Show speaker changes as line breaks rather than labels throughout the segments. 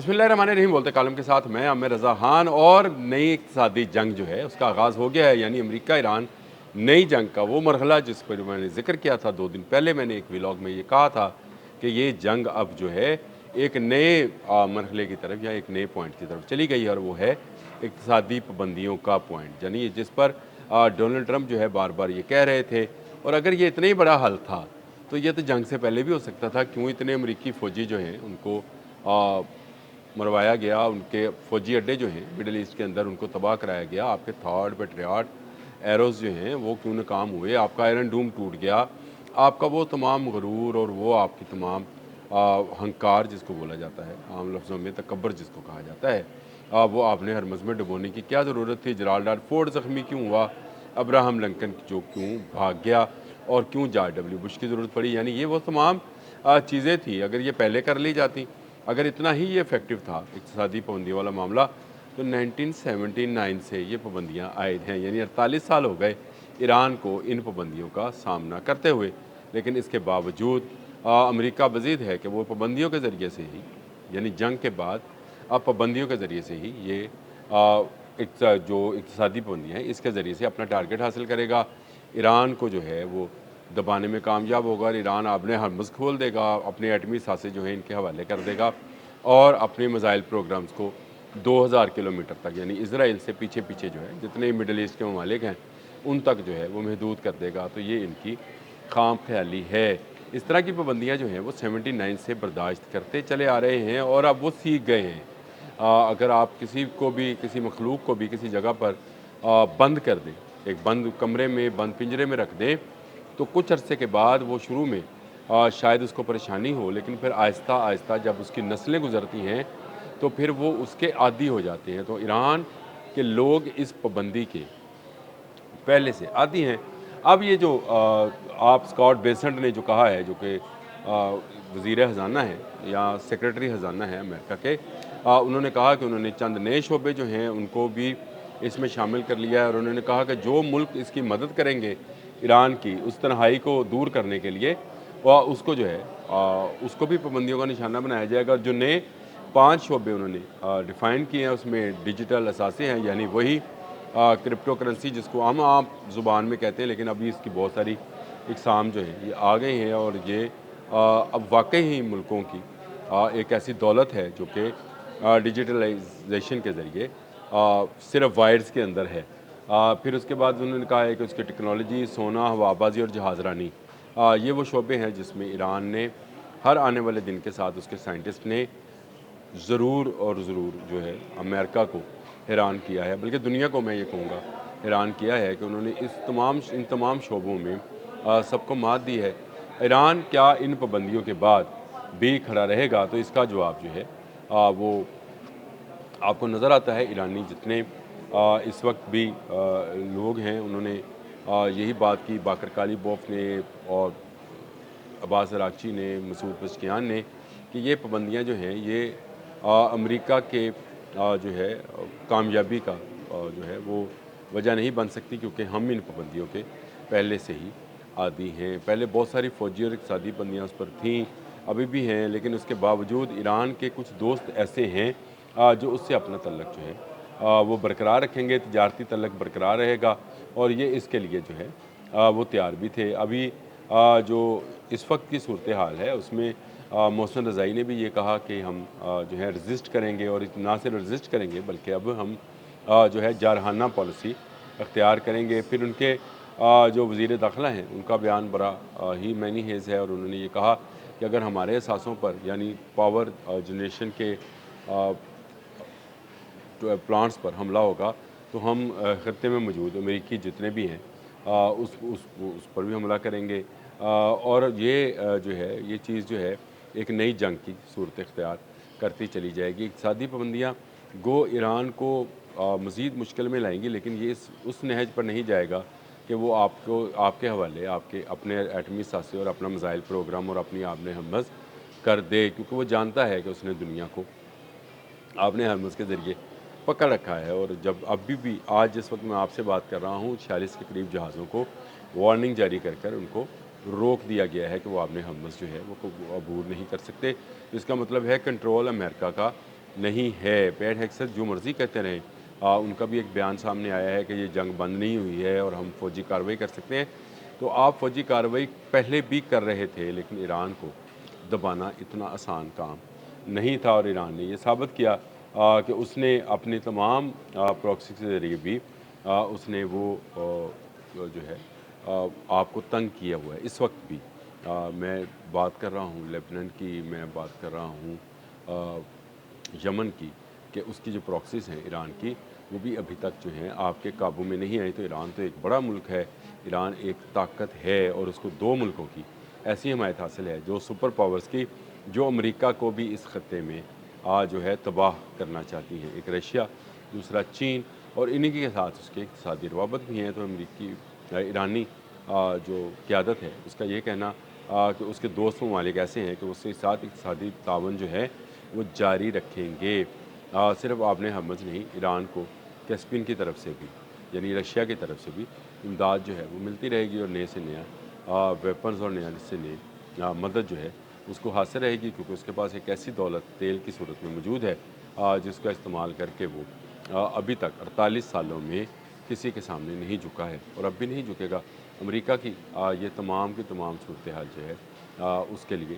बिस्मिल्लाहिर्रहमानिर्रहीम बोलते कॉलम के साथ मैं आमिर रज़ा खान। और नई इक़्तिसादी जंग जो है उसका आगाज़ हो गया है, यानी अमेरिका ईरान नई जंग का वो मरहला जिस पर मैंने ज़िक्र किया था 2 दिन पहले। मैंने एक व्लॉग में ये कहा था कि ये जंग अब जो है एक नए मरहले की तरफ या एक नए पॉइंट की तरफ चली गई है, और वो है इक़्तिसादी पाबंदियों का पॉइंट, यानी जिस पर डोनाल्ड ट्रंप जो है बार बार ये कह रहे थे। और अगर ये इतना ही बड़ा हल था तो ये तो जंग से पहले भी हो सकता था। क्यों इतने अमरीकी फ़ौजी जो हैं उनको मरवाया गया, उनके फ़ौजी अड्डे जो हैं मिडल ईस्ट के अंदर उनको तबाह कराया गया, आपके थॉड पेट्रियाट एरोज़ जो हैं वो क्यों नाकाम हुए, आपका आयरन डूम टूट गया, आपका वो तमाम गरूर और वो आपकी तमाम हंकार जिसको बोला जाता है आम लफ्ज़ों में तकब्बर जिसको कहा जाता है, वो आपने हरमज़ में डुबोने की क्या ज़रूरत थी। जराल्ड फोर्ड ज़ख्मी क्यों हुआ, अब्राहम लिंकन जो क्यों भाग गया, और क्यों जॉर्ज डब्ल्यू बुश की ज़रूरत पड़ी। यानी ये वो तमाम चीज़ें थी, अगर ये पहले कर ली जाती, अगर इतना ही ये इफ़ेक्टिव था इक़्तिसादी पाबंदी वाला मामला, तो 1979 से ये पाबंदियाँ आयद हैं, यानी 48 साल हो गए ईरान को इन पाबंदियों का सामना करते हुए। लेकिन इसके बावजूद अमेरिका मज़ीद है कि वो पाबंदियों के ज़रिए से ही, यानी जंग के बाद अब पाबंदियों के ज़रिए से ही ये जो इक़्तिसादी पाबंदियाँ हैं इसके ज़रिए से अपना टारगेट हासिल करेगा। ईरान को जो है वो दबाने में कामयाब होगा और ईरान अपने हरमुज़ खोल देगा, अपने एटमी सासे जो हैं इनके हवाले कर देगा, और अपने मिसाइल प्रोग्राम्स को 2000 किलोमीटर तक, यानी इजराइल से पीछे पीछे जो है जितने मिडल ईस्ट के ममालिक हैं उन तक जो है वो महदूद कर देगा। तो ये इनकी खाम ख्याली है। इस तरह की पाबंदियाँ जो हैं वो 79 से बर्दाश्त करते चले आ रहे हैं, और अब वो सीख गए हैं। अगर आप किसी को भी, किसी मखलूक को भी किसी जगह पर बंद कर दें, एक बंद कमरे में, बंद पिंजरे में रख दें, तो कुछ अरसे के बाद वो शुरू में शायद उसको परेशानी हो, लेकिन फिर आहिस्ता आहिस्ता जब उसकी नस्लें गुज़रती हैं तो फिर वो उसके आदी हो जाते हैं। तो ईरान के लोग इस पाबंदी के पहले से आदी हैं। अब ये जो आप स्कॉट बेसेंट ने जो कहा है, जो कि वज़ीर ख़ज़ाना है या सेक्रेटरी ख़ज़ाना है अमेरिका के, उन्होंने कहा कि उन्होंने चंद नए शोबे जो हैं उनको भी इसमें शामिल कर लिया है, और उन्होंने कहा कि जो मुल्क इसकी मदद करेंगे ईरान की उस तन्हाई को दूर करने के लिए, वह उसको जो है उसको भी पाबंदियों का निशाना बनाया जाएगा। जो नए 5 शोबे उन्होंने डिफ़ाइन किए हैं उसमें डिजिटल असासे हैं, यानी वही क्रिप्टो करेंसी जिसको हम आप ज़ुबान में कहते हैं, लेकिन अभी इसकी बहुत सारी इकसाम जो हैं ये आ गई हैं, और ये अब वाकई ही मुल्कों की एक ऐसी दौलत है जो कि डिजिटलाइजेशन के ज़रिए सिर्फ वायर्स के अंदर है। फिर उसके बाद उन्होंने कहा है कि उसकी टेक्नोलॉजी, सोना, हवाबाजी और जहाज़रानी, ये वो शोबे हैं जिसमें ईरान ने हर आने वाले दिन के साथ उसके साइंटिस्ट ने ज़रूर और ज़रूर जो है अमेरिका को हैरान किया है, बल्कि दुनिया को मैं ये कहूँगा हैरान किया है कि उन्होंने इन तमाम शोबों में सबको मात दी है। ईरान क्या इन पाबंदियों के बाद भी खड़ा रहेगा? तो इसका जवाब जो है वो आपको नज़र आता है। ईरानी जितने इस वक्त भी लोग हैं उन्होंने यही बात की, बाकर कालीबोफ ने और अब्बास अरागची ने, मसूद पज़ेश्कियान ने, कि ये पाबंदियाँ जो हैं ये अमेरिका के जो है कामयाबी का जो है वो वजह नहीं बन सकती, क्योंकि हम इन पाबंदियों के पहले से ही आदी हैं। पहले बहुत सारी फ़ौजी और इक़्तिसादी पाबंदियाँ उस पर थीं, अभी भी हैं, लेकिन उसके बावजूद ईरान के कुछ दोस्त ऐसे हैं जो उससे अपना तल्लक जो है वो बरकरार रखेंगे, तिजारती तल्लक बरकरार रहेगा, और ये इसके लिए जो है वो तैयार भी थे। अभी जो इस वक्त की सूरत हाल है उसमें मोहसिन रज़ाई ने भी ये कहा कि हम जो है रजिस्ट करेंगे, और ना सिर्फ रजिस्ट करेंगे बल्कि अब हम जो है जारहाना पॉलिसी अख्तियार करेंगे। फिर उनके जो वज़ीर दाखिला हैं उनका बयान बड़ा ही मैनी हेज़ है, और उन्होंने ये कहा कि अगर हमारे असासों पर, यानी पावर जनरेशन के प्लांट्स पर हमला होगा तो हम ख़त्े में मौजूद अमेरिकी जितने भी हैं उस पर भी हमला करेंगे। और ये जो है ये चीज़ जो है एक नई जंग की सूरत इख्तियार करती चली जाएगी। इक़्तिसादी पाबंदियाँ गो ईरान को मज़ीद मुश्किल में लाएंगी, लेकिन ये उस नहज पर नहीं जाएगा कि वो आपको, आपके हवाले, आपके अपने एटमी सासे और अपना मिसाइल प्रोग्राम और अपनी आपने हरमज़ कर दे, क्योंकि वो जानता है कि उसने दुनिया को आपने हरमज़ के ज़रिए पकड़ रखा है। और जब अभी भी आज जिस वक्त मैं आपसे बात कर रहा हूँ 46 के करीब जहाज़ों को वार्निंग जारी कर उनको रोक दिया गया है कि वो आपने हरमज़ जो है वो अबूर नहीं कर सकते। इसका मतलब है कंट्रोल अमेरिका का نہیں ہے۔ پیٹ ہیگسٹ جو مرضی کہتے رہیں، ان کا بھی ایک بیان سامنے آیا ہے کہ یہ جنگ بند نہیں ہوئی ہے اور ہم فوجی کارروائی کر سکتے ہیں۔ تو آپ فوجی کارروائی پہلے بھی کر رہے تھے، لیکن ایران کو دبانا اتنا آسان کام نہیں تھا، اور ایران نے یہ ثابت کیا کہ اس نے اپنے تمام پروکسی کے ذریعے بھی اس نے وہ جو ہے آپ کو تنگ کیا ہوا ہے اس وقت بھی۔ میں بات کر رہا ہوں لیبنان کی، میں بات کر رہا ہوں یمن کی، کہ اس کی جو پروکسیز ہیں ایران کی، وہ بھی ابھی تک جو ہیں آپ کے قابو میں نہیں آئی۔ تو ایران تو ایک بڑا ملک ہے، ایران ایک طاقت ہے، اور اس کو دو ملکوں کی ایسی حمایت حاصل ہے، جو سپر پاورز کی، جو امریکہ کو بھی اس خطے میں جو ہے تباہ کرنا چاہتی ہیں۔ ایک رشیا، دوسرا چین، اور انہی کے ساتھ اس کے اقتصادی روابط بھی ہیں۔ تو امریکی ایرانی جو قیادت ہے، اس کا یہ کہنا کہ اس کے دوست ممالک ایسے ہیں کہ اس کے ساتھ اقتصادی تعاون جو ہے وہ جاری رکھیں گے۔ صرف آپ نے حماس نہیں، ایران کو کیسپین کی طرف سے بھی، یعنی رشیا کی طرف سے بھی امداد جو ہے وہ ملتی رہے گی، اور نئے سے نیا ویپنز اور نیا سے نئے مدد جو ہے اس کو حاصل رہے گی، کیونکہ اس کے پاس ایک ایسی دولت تیل کی صورت میں موجود ہے جس کا استعمال کر کے وہ ابھی تک 48 سالوں میں کسی کے سامنے نہیں جھکا ہے، اور اب بھی نہیں جھکے گا۔ امریکہ کی یہ تمام کی تمام صورتحال جو ہے اس کے لیے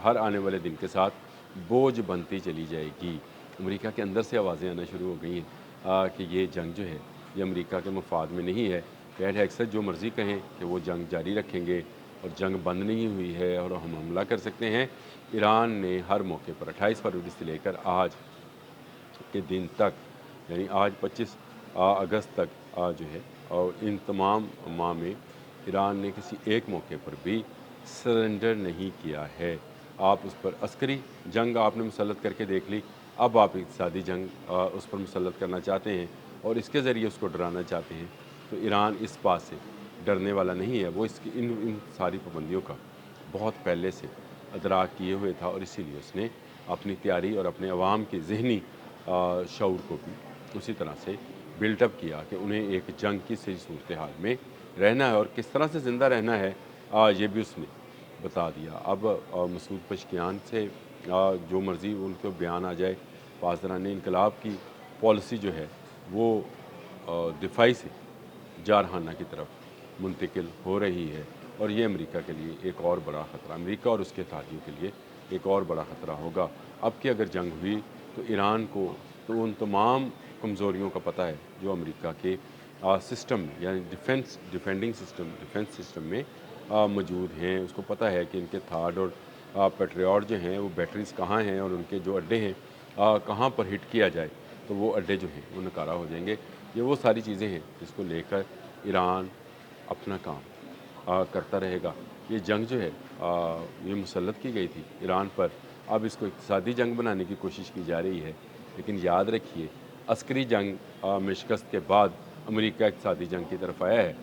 ہر آنے والے دن کے ساتھ بوجھ بنتی چلی جائے گی۔ امریکہ کے اندر سے آوازیں آنا شروع ہو گئی ہیں کہ یہ جنگ جو ہے یہ امریکہ کے مفاد میں نہیں ہے۔ پیٹ ہیگسٹ جو مرضی کہیں کہ وہ جنگ جاری رکھیں گے اور جنگ بند نہیں ہوئی ہے اور ہم حملہ کر سکتے ہیں، ایران نے ہر موقع پر 28 فروری سے لے کر آج کے دن تک، یعنی آج 25 اگست تک جو ہے، اور ان تمام ماہ میں ایران نے کسی ایک موقع پر بھی سرنڈر نہیں کیا ہے۔ آپ اس پر عسکری جنگ آپ نے مسلط کر کے دیکھ لی، اب آپ اقتصادی جنگ اس پر مسلط کرنا چاہتے ہیں اور اس کے ذریعے اس کو ڈرانا چاہتے ہیں۔ تو ایران اس بات سے ڈرنے والا نہیں ہے، وہ اس کی ان ساری پابندیوں کا بہت پہلے سے ادراک کیے ہوئے تھا، اور اسی لیے اس نے اپنی تیاری اور اپنے عوام کی ذہنی شعور کو بھی اسی طرح سے بلٹ اپ کیا کہ انہیں ایک جنگ کی صحیح صورتحال میں رہنا ہے، اور کس طرح سے زندہ رہنا ہے یہ بھی اس نے بتا دیا۔ اب مسعود پشکیان سے جو مرضی ان کو بیان آ جائے، پاسداران انقلاب کی پالیسی جو ہے وہ دفاعی سے جارحانہ کی طرف منتقل ہو رہی ہے، اور یہ امریکہ کے لیے ایک اور بڑا خطرہ، امریکہ اور اس کے اتحادیوں کے لیے ایک اور بڑا خطرہ ہوگا۔ اب کی اگر جنگ ہوئی تو ایران کو تو ان تمام کمزوریوں کا پتہ ہے جو امریکہ کے سسٹم میں، یعنی ڈیفنس سسٹم میں موجود ہیں۔ اس کو پتہ ہے کہ ان کے تھاڈ اور پیٹریاٹ جو ہیں وہ بیٹریز کہاں ہیں، اور ان کے جو اڈے ہیں کہاں پر ہٹ کیا جائے تو وہ اڈے جو ہیں وہ نکارہ ہو جائیں گے۔ یہ وہ ساری چیزیں ہیں جس کو لے کر ایران اپنا کام کرتا رہے گا۔ یہ جنگ جو ہے یہ مسلط کی گئی تھی ایران پر، اب اس کو اقتصادی جنگ بنانے کی کوشش کی جا رہی ہے، لیکن یاد رکھیے عسکری جنگ میں شکست کے بعد امریکہ اقتصادی جنگ کی طرف آیا ہے،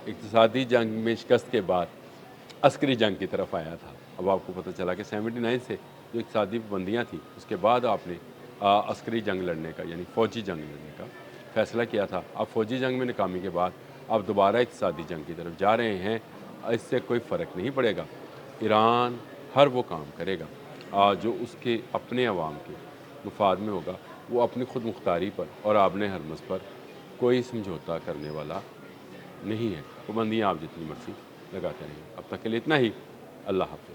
اقتصادی جنگ میں شکست کے بعد عسکری جنگ کی طرف آیا تھا۔ اب آپ کو پتہ چلا کہ 79 سے جو اقتصادی پابندیاں تھیں اس کے بعد آپ نے عسکری جنگ لڑنے کا، یعنی فوجی جنگ لڑنے کا فیصلہ کیا تھا۔ اب فوجی جنگ میں ناکامی کے بعد اب دوبارہ اقتصادی جنگ کی طرف جا رہے ہیں۔ اس سے کوئی فرق نہیں پڑے گا، ایران ہر وہ کام کرے گا جو اس کے اپنے عوام کے مفاد میں ہوگا۔ وہ اپنی خود مختاری پر اور آبن ہرمز پر کوئی سمجھوتا کرنے والا نہیں ہے۔ پابندیاں آپ جتنی مرضی لگاتے رہیں۔ اب تک کے لیے اتنا ہی۔ اللہ حافظ۔